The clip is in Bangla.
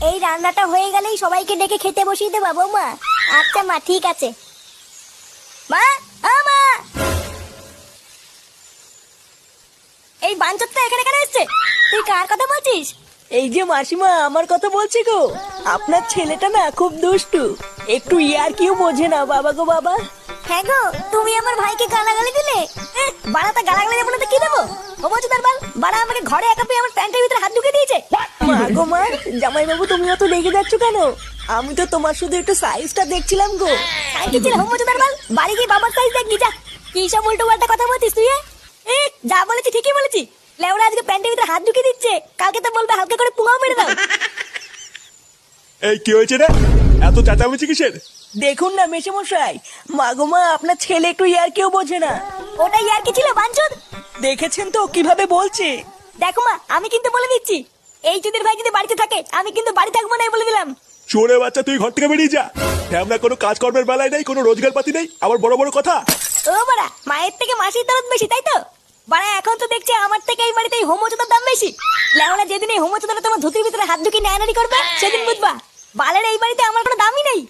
এই রান্নাটা হয়ে গেলেই সবাইকে ডেকে খেতে বসিয়ে দেবা বৌমা। আচ্ছা মা, ঠিক আছে। মা, মা, এই বাঞ্চতটা এখানে কেন এসছে? তুই কার কথা বলছিস? এই যে মাসিমা, আমার কথা বলছি গো। আপনার ছেলেটা না খুব দুষ্টু, একটু ইয়ার কিউ বোঝে না বাবা গো বাবা। হ্যাঁ গো, তুমি আমার ভাইকে গালাগালি দিলে। বাড়াটা গালাগালি দেবো না তো কি দেবো? ও বলছো তার বাল বাড়া আমাকে ঘরে একা পেয়ে আমার প্যান্টের ভিতরে হাত ঢুকে দিয়েছে। মা গো মা, জামাই বাবু তুমি অত রেগে যাচ্ছ কেন? আমি তো তোমার শুধু একটু সাইজটা দেখছিলাম গো। সাইজ কি ছিল হোম বলছো তার বাল? বাড়ি গিয়ে বাবার সাইজ দেখবি যা। কি সব উল্টো পাল্টা কথা বলছিস তুই? যা বলেছি ঠিকই বলেছি। লেওরা আজকে প্যান্টের ভিতরে হাত ঢুকে দিচ্ছে, কালকে তো বলবে হালকা করে পুঙাও মেরে দাও। এই কি হয়েছে রে? এত চেঁচামেচি কিসের? দেখুন না মেশামশাই, মা গো মা, আপনার ছেলে একটু ইয়ার কিউ বোঝে না। ওটাই আর কি ছিল বাঞ্চদ? দেখেছেন তো কিভাবে বলছে। দেখো মা, আমি কিন্তু বলে দিচ্ছি, এই চুদির ভাই যদি বাড়িতে থাকে আমি কিন্তু বাড়ি থাকবো না, বলে দিলাম। চোরে বাচ্চা, তুই ঘর থেকে বেরিয়ে যা। আমরা কোনো কাজকর্মের বেলায় নেই, কোনো রোজগার পাতি নেই, আবার বড় বড় কথা। ও বাড়া, মায়ের থেকে মাসির দরদ বেশি, তাই তো? বাড়া এখন তো দেখছি আমার থেকে এই বাড়িতে হোমোচোদার দাম বেশি। লেওরা যেদিন এই হোমোচোদারা তোমার ধুতির ভিতরে হাত ঢুকিয়ে নেয়ানারি করবে সেদিন বুঝবা বালের এই বাড়িতে আমার কোনো দামই নেই।